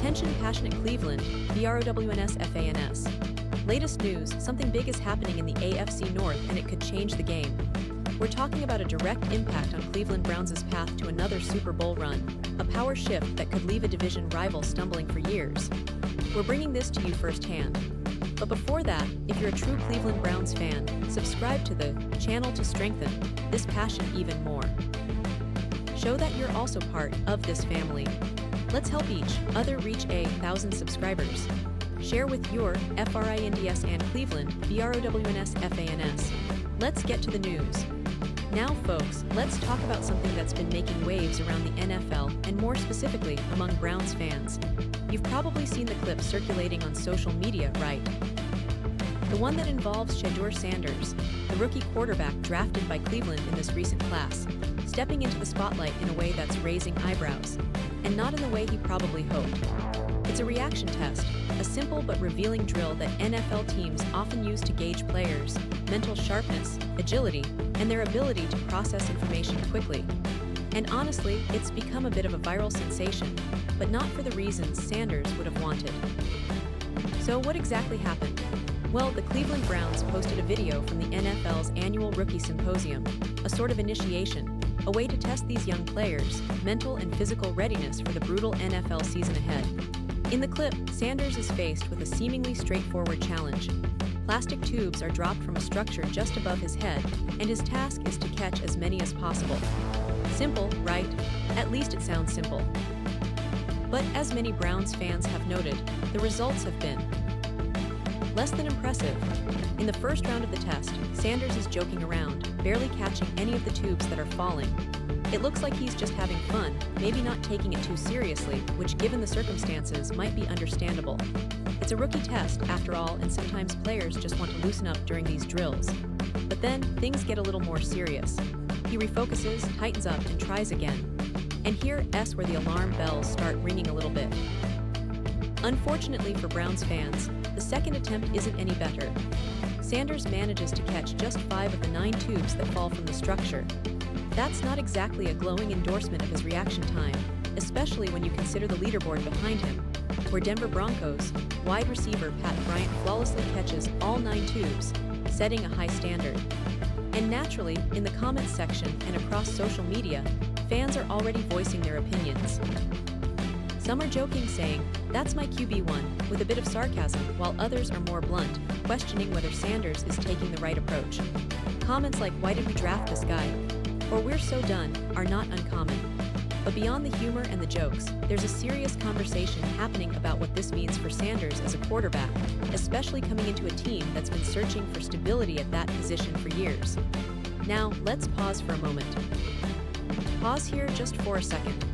Attention passionate Cleveland, ERUPTS FANS. Latest news, something big is happening in the AFC North and it could change the game. We're talking about a direct impact on Cleveland Browns' path to another Super Bowl run, a power shift that could leave a division rival stumbling for years. We're bringing this to you firsthand. But before that, if you're a true Cleveland Browns fan, subscribe to the channel to strengthen this passion even more. Show that you're also part of this family. Let's help each other reach 1,000 subscribers. Share with your FRINDS and Cleveland, BROWNS FANS. Let's get to the news. Now folks, let's talk about something that's been making waves around the NFL and more specifically among Browns fans. You've probably seen the clip circulating on social media, right? The one that involves Shador Sanders, the rookie quarterback drafted by Cleveland in this recent class, stepping into the spotlight in a way that's raising eyebrows, and not in the way he probably hoped. It's a reaction test, a simple but revealing drill that NFL teams often use to gauge players' mental sharpness, agility, and their ability to process information quickly. And honestly, it's become a bit of a viral sensation, but not for the reasons Sanders would have wanted. So what exactly happened? Well, the Cleveland Browns posted a video from the NFL's annual Rookie Symposium, a sort of initiation, a way to test these young players' mental and physical readiness for the brutal NFL season ahead. In the clip, Sanders is faced with a seemingly straightforward challenge. Plastic tubes are dropped from a structure just above his head, and his task is to catch as many as possible. Simple, right? At least it sounds simple. But as many Browns fans have noted, the results have been less than impressive. In the first round of the test, Sanders is joking around, barely catching any of the tubes that are falling. It looks like he's just having fun, maybe not taking it too seriously, which given the circumstances might be understandable. It's a rookie test, after all, and sometimes players just want to loosen up during these drills. But then, things get a little more serious. He refocuses, tightens up, and tries again. And here's where the alarm bells start ringing a little bit. Unfortunately for Browns fans, the second attempt isn't any better. Sanders manages to catch just 5 of the 9 tubes that fall from the structure. That's not exactly a glowing endorsement of his reaction time, especially when you consider the leaderboard behind him, where Denver Broncos wide receiver Pat Bryant flawlessly catches all 9 tubes, setting a high standard. And naturally, in the comments section and across social media, fans are already voicing their opinions. Some are joking, saying, "That's my QB1," with a bit of sarcasm, while others are more blunt, questioning whether Sanders is taking the right approach. Comments like, "Why did we draft this guy?" or "We're so done," are not uncommon. But beyond the humor and the jokes, there's a serious conversation happening about what this means for Sanders as a quarterback, especially coming into a team that's been searching for stability at that position for years. Now, let's pause for a moment. Pause here just for a second.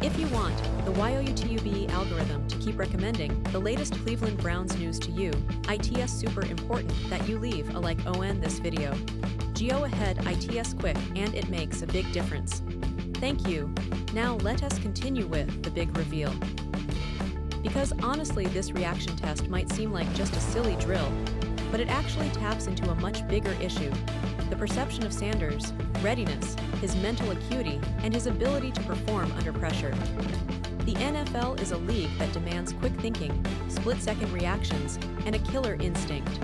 If you want the YOUTUBE algorithm to keep recommending the latest Cleveland Browns news to you, it's super important that you leave a like on this video. Go ahead, it's quick and it makes a big difference. Thank you. Now let us continue with the big reveal. Because honestly, this reaction test might seem like just a silly drill, but it actually taps into a much bigger issue: the perception of Sanders' readiness, his mental acuity, and his ability to perform under pressure. The NFL is a league that demands quick thinking, split-second reactions, and a killer instinct.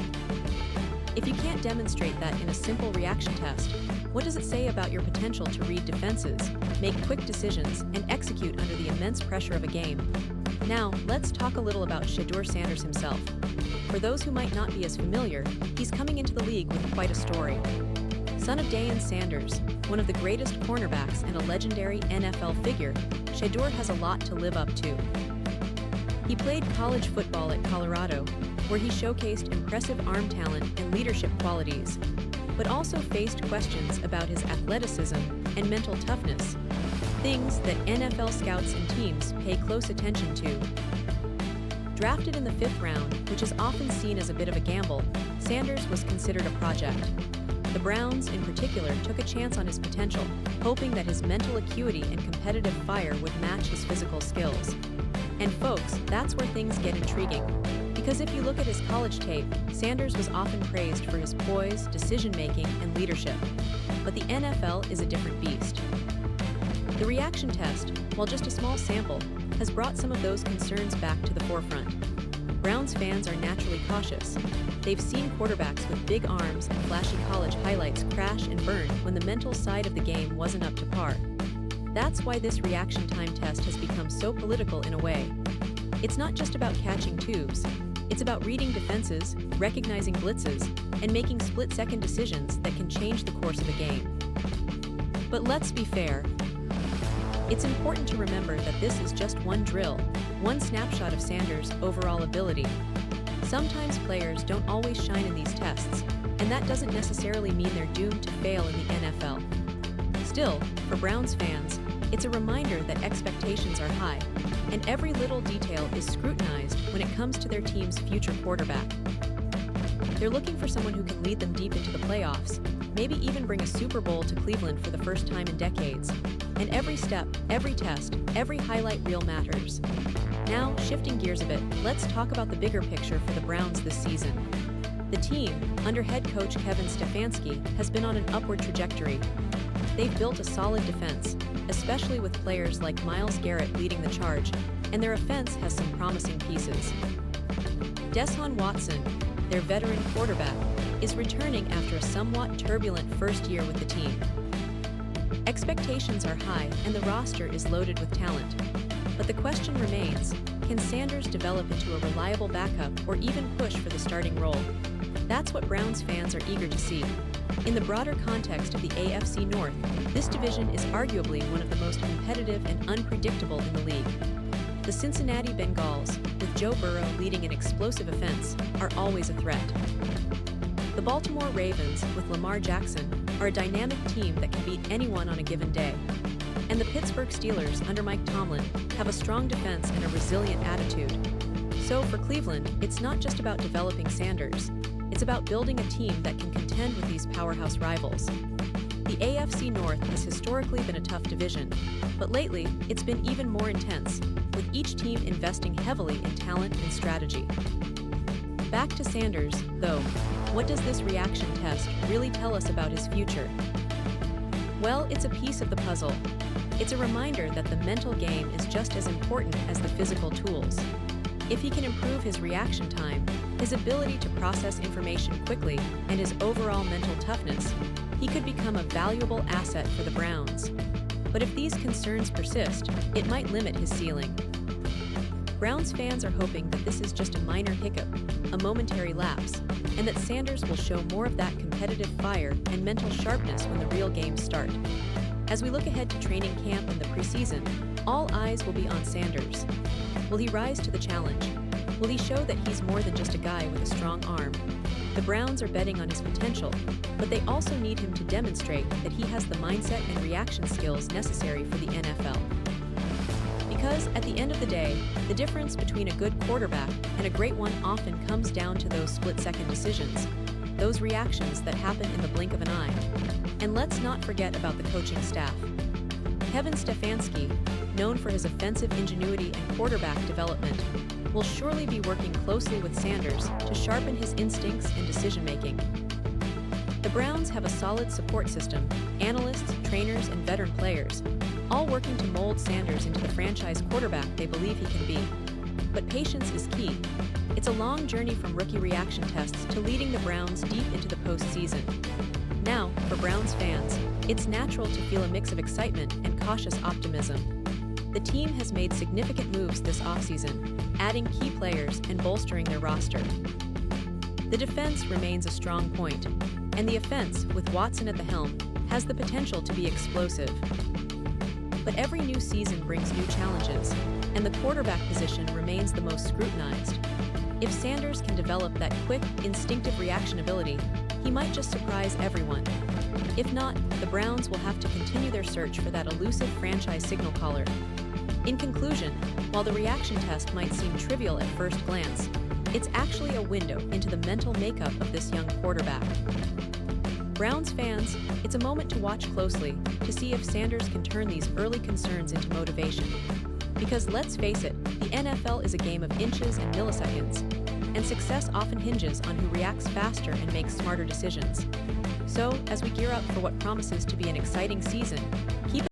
If you can't demonstrate that in a simple reaction test, what does it say about your potential to read defenses, make quick decisions, and execute under the immense pressure of a game? Now, let's talk a little about Shador Sanders himself. For those who might not be as familiar, he's coming into the league with quite a story. Son of Deion Sanders, one of the greatest cornerbacks and a legendary NFL figure, Shedeur has a lot to live up to. He played college football at Colorado, where he showcased impressive arm talent and leadership qualities, but also faced questions about his athleticism and mental toughness, things that NFL scouts and teams pay close attention to. Drafted in the 5th round, which is often seen as a bit of a gamble, Sanders was considered a project. The Browns, in particular, took a chance on his potential, hoping that his mental acuity and competitive fire would match his physical skills. And folks, that's where things get intriguing. Because if you look at his college tape, Sanders was often praised for his poise, decision-making, and leadership. But the NFL is a different beast. The reaction test, while just a small sample, has brought some of those concerns back to the forefront. Browns fans are naturally cautious. They've seen quarterbacks with big arms and flashy college highlights crash and burn when the mental side of the game wasn't up to par. That's why this reaction time test has become so political in a way. It's not just about catching tubes. It's about reading defenses, recognizing blitzes, and making split-second decisions that can change the course of a game. But let's be fair. It's important to remember that this is just one drill, one snapshot of Sanders' overall ability. Sometimes players don't always shine in these tests, and that doesn't necessarily mean they're doomed to fail in the NFL. Still, for Browns fans, it's a reminder that expectations are high, and every little detail is scrutinized when it comes to their team's future quarterback. They're looking for someone who can lead them deep into the playoffs, maybe even bring a Super Bowl to Cleveland for the first time in decades. And every step, every test, every highlight reel matters. Now, shifting gears a bit, let's talk about the bigger picture for the Browns this season. The team, under head coach Kevin Stefanski, has been on an upward trajectory. They've built a solid defense, especially with players like Myles Garrett leading the charge, and their offense has some promising pieces. Deshaun Watson, their veteran quarterback, is returning after a somewhat turbulent first year with the team. Expectations are high and the roster is loaded with talent. But the question remains, can Sanders develop into a reliable backup or even push for the starting role? That's what Browns fans are eager to see. In the broader context of the AFC North, this division is arguably one of the most competitive and unpredictable in the league. The Cincinnati Bengals, with Joe Burrow leading an explosive offense, are always a threat. The Baltimore Ravens, with Lamar Jackson, are a dynamic team that can beat anyone on a given day. And the Pittsburgh Steelers, under Mike Tomlin, have a strong defense and a resilient attitude. So for Cleveland, it's not just about developing Sanders. It's about building a team that can contend with these powerhouse rivals. The AFC North has historically been a tough division, but lately it's been even more intense, with each team investing heavily in talent and strategy. Back to Sanders, though, what does this reaction test really tell us about his future? Well, it's a piece of the puzzle. It's a reminder that the mental game is just as important as the physical tools. If he can improve his reaction time, his ability to process information quickly, and his overall mental toughness, he could become a valuable asset for the Browns. But if these concerns persist, it might limit his ceiling. Browns fans are hoping that this is just a minor hiccup, a momentary lapse, and that Sanders will show more of that competitive fire and mental sharpness when the real games start. As we look ahead to training camp and the preseason, all eyes will be on Sanders. Will he rise to the challenge? Will he show that he's more than just a guy with a strong arm? The Browns are betting on his potential, but they also need him to demonstrate that he has the mindset and reaction skills necessary for the NFL. Because at the end of the day, the difference between a good quarterback and a great one often comes down to those split-second decisions, those reactions that happen in the blink of an eye. And let's not forget about the coaching staff. Kevin Stefanski, known for his offensive ingenuity and quarterback development, will surely be working closely with Sanders to sharpen his instincts and decision-making. The Browns have a solid support system, analysts, trainers, and veteran players, all working to mold Sanders into the franchise quarterback they believe he can be. But patience is key. It's a long journey from rookie reaction tests to leading the Browns deep into the postseason. Now, for Browns fans, it's natural to feel a mix of excitement and cautious optimism. The team has made significant moves this offseason, adding key players and bolstering their roster. The defense remains a strong point, and the offense, with Watson at the helm, has the potential to be explosive. But every new season brings new challenges, and the quarterback position remains the most scrutinized. If Sanders can develop that quick, instinctive reaction ability, he might just surprise everyone. If not, the Browns will have to continue their search for that elusive franchise signal caller. In conclusion, while the reaction test might seem trivial at first glance, it's actually a window into the mental makeup of this young quarterback. Browns fans, it's a moment to watch closely to see if Sanders can turn these early concerns into motivation. Because let's face it, the NFL is a game of inches and milliseconds, and success often hinges on who reacts faster and makes smarter decisions. So, as we gear up for what promises to be an exciting season, keep